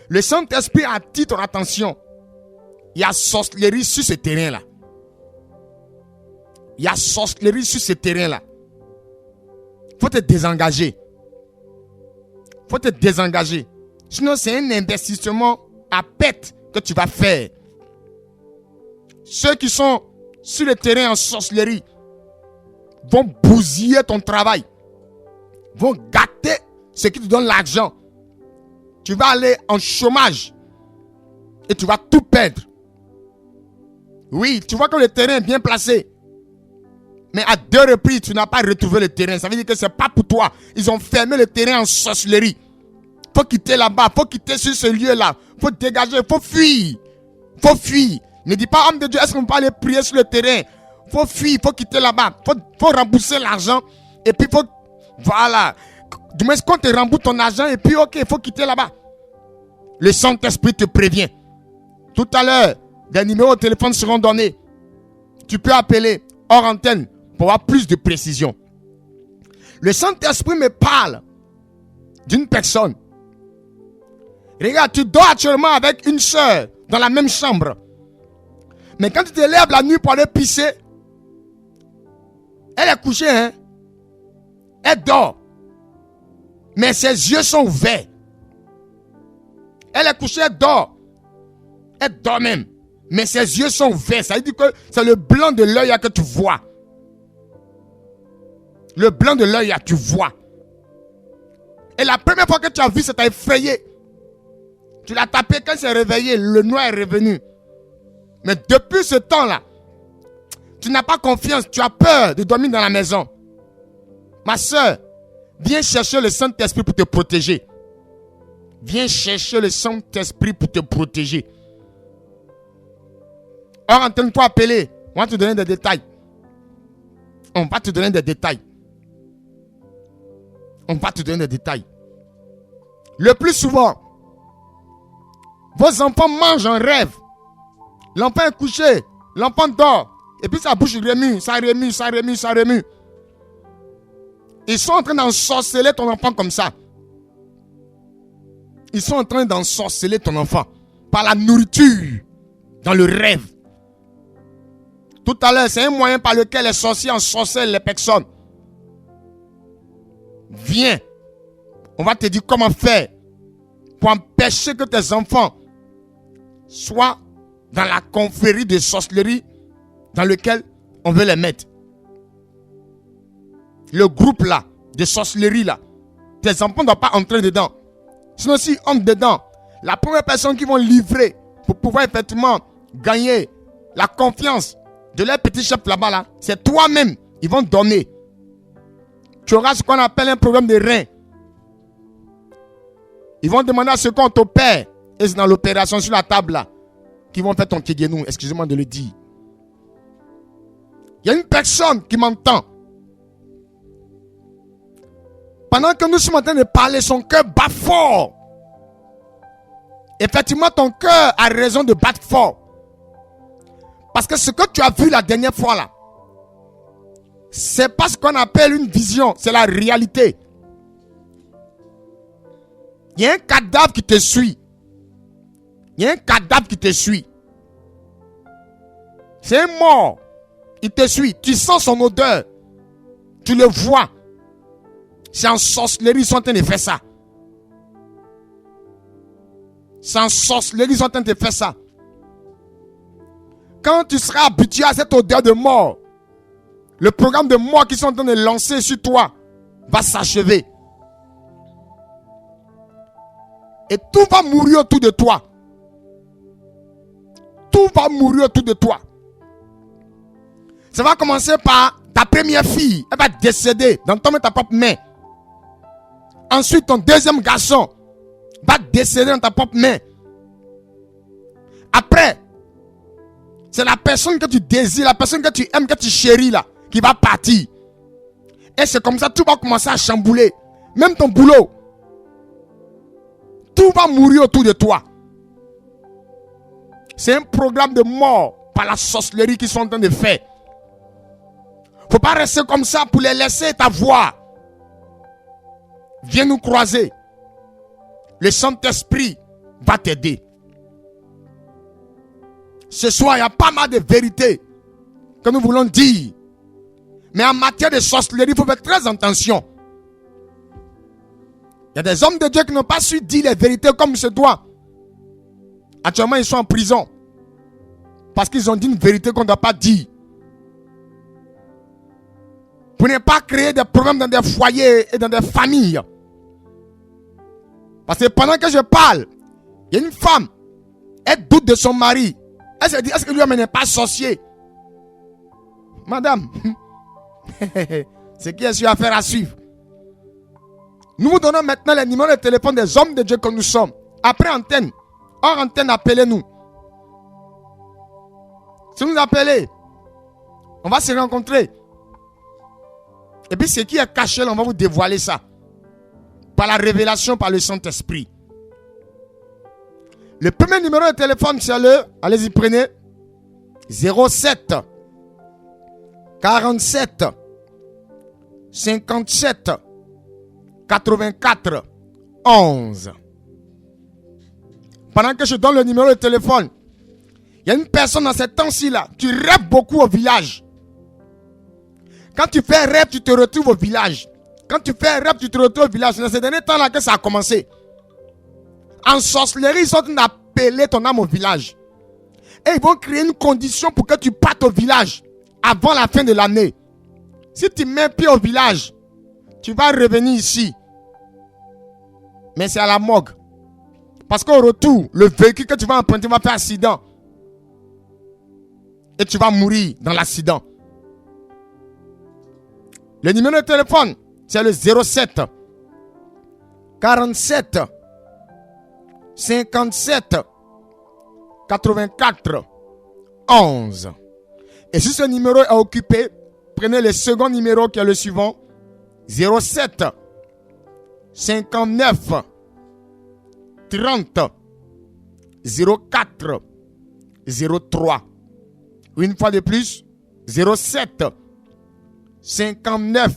Le Saint-Esprit attire ton attention. Il y a sorcellerie sur ce terrain-là. il y a sorcellerie sur ce terrain-là. Faut te désengager. Faut te désengager. Sinon, c'est un investissement à perte que tu vas faire. Ceux qui sont sur le terrain en sorcellerie vont bousiller ton travail. Vont gâter ce qui te donne l'argent. Tu vas aller en chômage. Et tu vas tout perdre. Oui, tu vois que le terrain est bien placé. Mais à 2 reprises, tu n'as pas retrouvé le terrain. Ça veut dire que ce n'est pas pour toi. Ils ont fermé le terrain en sorcellerie. Faut quitter là-bas. Faut quitter sur ce lieu-là. Faut dégager. Faut fuir. Faut fuir. Ne dis pas, homme de Dieu, est-ce qu'on peut aller prier sur le terrain? Faut fuir. Faut quitter là-bas. Faut rembourser l'argent. Et puis, voilà. Du moins, quand tu rembourses ton argent, et puis, ok, il faut quitter là-bas. Le Saint-Esprit te prévient. Tout à l'heure, des numéros de téléphone seront donnés. Tu peux appeler hors antenne pour avoir plus de précision. Le Saint-Esprit me parle d'une personne. Regarde, tu dors actuellement avec une soeur dans la même chambre. Mais quand tu te lèves la nuit pour aller pisser, elle est couchée, hein? Elle dort. Mais ses yeux sont ouverts. Elle est couchée, elle dort. Elle dort même. Mais ses yeux sont ouverts. Ça veut dire que c'est le blanc de l'œil que tu vois. Le blanc de l'œil, tu vois. Et la première fois que tu as vu, ça t'a effrayé. Tu l'as tapé quand c'est réveillé, le noir est revenu. Mais depuis ce temps-là, tu n'as pas confiance, tu as peur de dormir dans la maison. Ma soeur, viens chercher le Saint-Esprit pour te protéger. Viens chercher le Saint-Esprit pour te protéger. Or, entends-toi appeler. On va te donner des détails. On va te donner des détails. On va te donner des détails. Le plus souvent, vos enfants mangent en rêve. L'enfant est couché. L'enfant dort. Et puis sa bouche remue. Ça remue, ça remue, ça remue. Ils sont en train d'ensorceler ton enfant comme ça. Ils sont en train d'ensorceler ton enfant. Par la nourriture. Dans le rêve. Tout à l'heure, c'est un moyen par lequel les sorciers ensorcellent les personnes. Viens. On va te dire comment faire. Pour empêcher que tes enfants soient dans la confrérie de sorcellerie dans lequel on veut les mettre. Le groupe là, de sorcellerie là, tes enfants ne doivent pas entrer dedans. Sinon, s'ils entrent dedans, la première personne qu'ils vont livrer pour pouvoir effectivement gagner la confiance de leur petit chef là-bas là, c'est toi-même. Ils vont donner. Tu auras ce qu'on appelle un problème de rein. Ils vont demander à ce qu'on t'opère. Et c'est dans l'opération sur la table là qu'ils vont faire ton kéguenou. Excusez-moi de le dire. Il y a une personne qui m'entend. Pendant que nous sommes en train de parler, son cœur bat fort. Effectivement, ton cœur a raison de battre fort. Parce que ce que tu as vu la dernière fois là, c'est pas ce qu'on appelle une vision, c'est la réalité. Il y a un cadavre qui te suit. Il y a un cadavre qui te suit. C'est un mort. Il te suit. Tu sens son odeur. Tu le vois. C'est en sorcellerie, ils sont en train de faire ça. C'est en sorcellerie, ils sont en train de faire ça. Quand tu seras habitué à cette odeur de mort, le programme de mort qu'ils sont en train de lancer sur toi va s'achever. Et tout va mourir autour de toi. Tout va mourir autour de toi. Ça va commencer par ta première fille. Elle va décéder dans ta propre main. Ensuite, ton deuxième garçon va décéder dans ta propre main. Après, c'est la personne que tu désires, la personne que tu aimes, que tu chéris là, qui va partir. Et c'est comme ça, tout va commencer à chambouler. Même ton boulot. Tout va mourir autour de toi. C'est un programme de mort par la sorcellerie qu'ils sont en train de faire. Faut pas rester comme ça pour les laisser t'avoir. Viens nous croiser. Le Saint-Esprit va t'aider. Ce soir, il y a pas mal de vérités que nous voulons dire Mais en matière de sorcellerie, il faut faire très attention. Il y a des hommes de Dieu qui n'ont pas su dire les vérités comme il se doit. Actuellement, ils sont en prison. Parce qu'ils ont dit une vérité qu'on ne doit pas dire. Pour ne pas créer des problèmes dans des foyers et dans des familles. Parce que pendant que je parle, il y a une femme. Elle doute de son mari. Elle se dit, est-ce que lui-même n'est pas sorcier? Madame, ce qui est sur affaire à suivre. Nous vous donnons maintenant les numéros de téléphone des hommes de Dieu que nous sommes. Après antenne, hors antenne, appelez-nous. Si vous nous appelez, on va se rencontrer. Et puis ce qui est caché, là, on va vous dévoiler ça. Par la révélation, par le Saint-Esprit. Le premier numéro de téléphone, c'est allez-y, prenez. 07 47 57 84 11. Pendant que je donne le numéro de téléphone, il y a une personne dans ces temps-ci là, tu rêves beaucoup au village. Quand tu fais un rêve, tu te retrouves au village. Quand tu fais un rêve, tu te retrouves au village. C'est dans ces derniers temps là que ça a commencé. En sorcellerie, ils sont en train d'appeler ton âme au village. Et ils vont créer une condition pour que tu partes au village avant la fin de l'année. Si tu mets pied au village, tu vas revenir ici. Mais c'est à la morgue. Parce qu'au retour, le véhicule que tu vas emprunter va faire accident. Et tu vas mourir dans l'accident. Le numéro de téléphone, c'est le 07 47 57 84 11. Et si ce numéro est occupé, prenez le second numéro qui est le suivant. 07 59 30 04 03. Une fois de plus, 07 59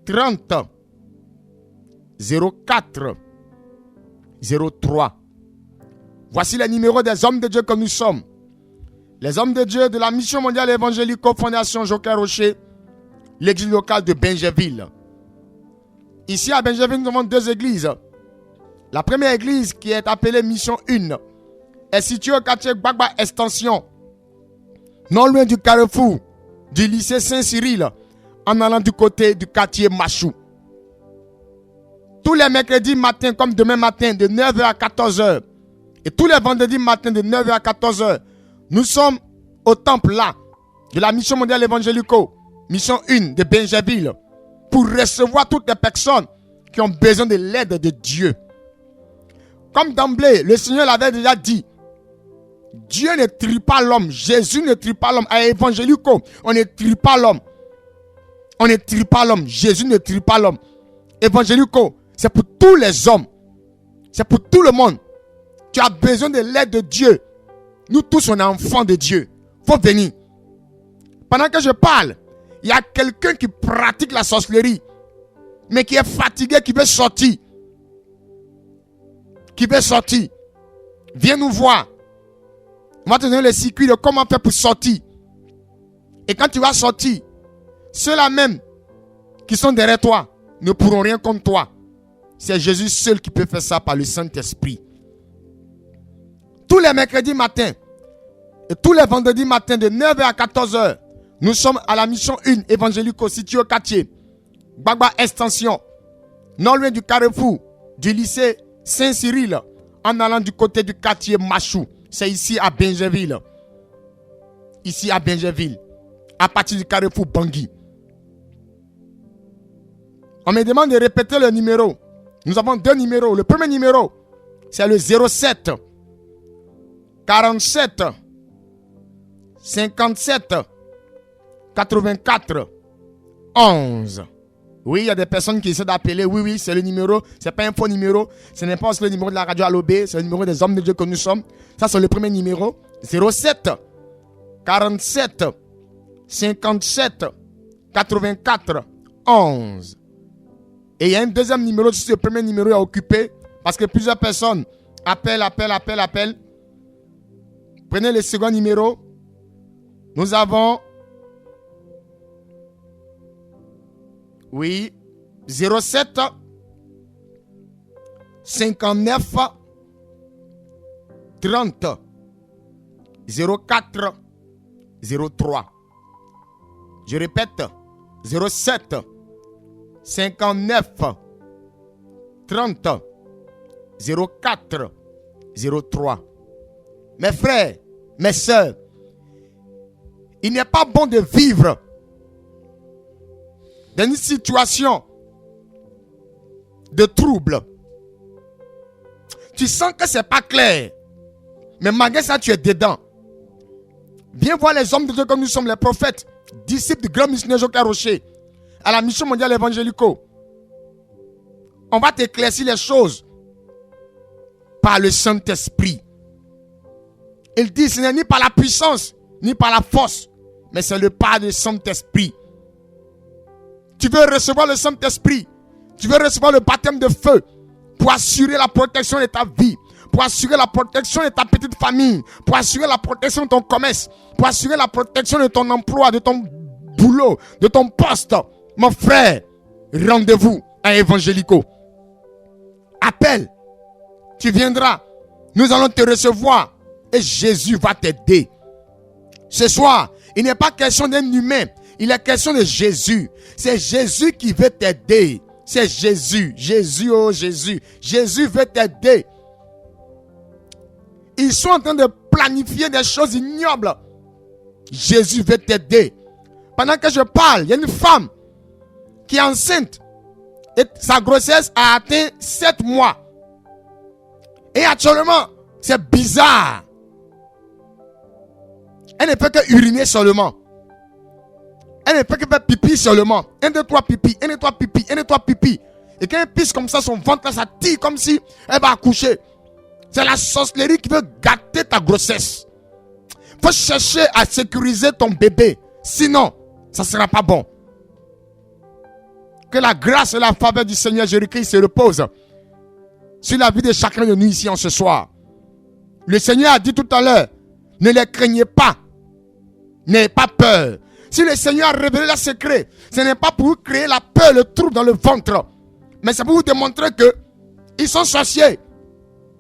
30 04 03. Voici les numéros des hommes de Dieu que nous sommes. Les hommes de Dieu de la Mission mondiale évangélique Fondation Joker Rocher, l'église locale de Benjeville. Ici à Benjeville, nous avons deux églises. La première église, qui est appelée Mission 1, est située au quartier Gbagba Extension, non loin du carrefour du lycée Saint-Cyril, en allant du côté du quartier Machou. Tous les mercredis matin, comme demain matin, de 9h à 14h, et tous les vendredis matin, de 9h à 14h, nous sommes au temple là, de la Mission mondiale évangélico, Mission 1 de Benjeville, pour recevoir toutes les personnes qui ont besoin de l'aide de Dieu. Comme d'emblée, le Seigneur l'avait déjà dit, Dieu ne trie pas l'homme, Jésus ne trie pas l'homme. À évangélico, on ne trie pas l'homme. On ne trie pas l'homme, Jésus ne trie pas l'homme. Évangélico, c'est pour tous les hommes. C'est pour tout le monde. Tu as besoin de l'aide de Dieu. Nous tous, on est enfants de Dieu. Il faut venir. Pendant que je parle, il y a quelqu'un qui pratique la sorcellerie, mais qui est fatigué, qui veut sortir. Qui veut sortir. Viens nous voir. On va te donner le circuit de comment faire pour sortir. Et quand tu vas sortir, ceux-là même qui sont derrière toi ne pourront rien contre toi. C'est Jésus seul qui peut faire ça par le Saint-Esprit. Tous les mercredis matins et tous les vendredis matins de 9h à 14h, nous sommes à la Mission 1 évangélique située au quartier Gbagba Extension, non loin du carrefour du lycée Saint-Cyril, en allant du côté du quartier Machou. C'est ici à Benjeville. Ici à Benjeville. À partir du carrefour Bangui. On me demande de répéter le numéro. Nous avons deux numéros. Le premier numéro, c'est le 07 47 57 84 11. Oui, il y a des personnes qui essaient d'appeler. Oui, c'est le numéro. C'est pas un faux numéro. Ce n'est pas le numéro de la radio Allobé. C'est le numéro des hommes de Dieu que nous sommes. Ça, c'est le premier numéro. 07 47 57 84 11. Et il y a un deuxième numéro. Si le premier numéro est occupé, parce que plusieurs personnes appellent. Prenez le second numéro. Nous avons Oui. 07 59 30 04 03. Je répète, 07 59 30 04 03. Mes frères, mes sœurs, il n'est pas bon de vivre dans une situation de trouble. Tu sens que c'est pas clair, mais malgré ça, tu es dedans. Viens voir les hommes de Dieu comme nous sommes, les prophètes, disciples du grand missionnaire Joker Rocher, à la mission mondiale évangélico. On va t'éclaircir les choses par le Saint-Esprit. Il dit, ce n'est ni par la puissance, ni par la force, mais c'est le pas du Saint-Esprit. Tu veux recevoir le Saint-Esprit, tu veux recevoir le baptême de feu pour assurer la protection de ta vie, pour assurer la protection de ta petite famille, pour assurer la protection de ton commerce, pour assurer la protection de ton emploi, de ton boulot, de ton poste. Mon frère, rendez-vous à Évangélico. Appelle, tu viendras, nous allons te recevoir et Jésus va t'aider. Ce soir, il n'est pas question d'un humain, il est question de Jésus. C'est Jésus qui veut t'aider. C'est Jésus, Jésus, oh Jésus. Jésus veut t'aider. Ils sont en train de planifier des choses ignobles. Jésus veut t'aider. Pendant que je parle, il y a une femme qui est enceinte. Et sa grossesse a atteint 7 mois. Et actuellement, c'est bizarre. Elle ne peut que uriner seulement. Elle ne peut que faire pipi seulement. 1, 2, 3 pipi, 1, 2, 3 pipi, 1, 2, 3 pipi. Et quand elle pisse comme ça, son ventre là, ça tire comme si elle va accoucher. C'est la sorcellerie qui veut gâter ta grossesse. Il faut chercher à sécuriser ton bébé. Sinon, ça ne sera pas bon. Que la grâce et la faveur du Seigneur Jésus-Christ se reposent sur la vie de chacun de nous ici en ce soir. Le Seigneur a dit tout à l'heure, ne les craignez pas. N'ayez pas peur. Si le Seigneur a révélé le secret, ce n'est pas pour vous créer la peur, le trouble dans le ventre, mais c'est pour vous démontrer que ils sont sorciers.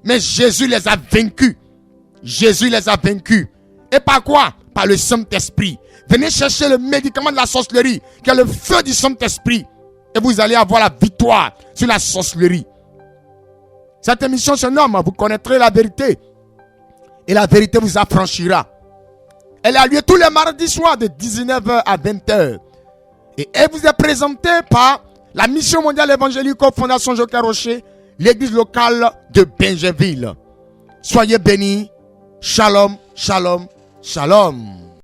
Mais Jésus les a vaincus. Jésus les a vaincus. Et par quoi? Par le Saint-Esprit. Venez chercher le médicament de la sorcellerie, qui est le feu du Saint-Esprit. Et vous allez avoir la victoire sur la sorcellerie. Cette émission se nomme, vous connaîtrez la vérité. Et la vérité vous affranchira. Elle a lieu tous les mardis soirs de 19h à 20h. Et elle vous est présentée par la mission mondiale évangélique Fondation Joker Rocher, l'église locale de Benjeville. Soyez bénis. Shalom, shalom, shalom.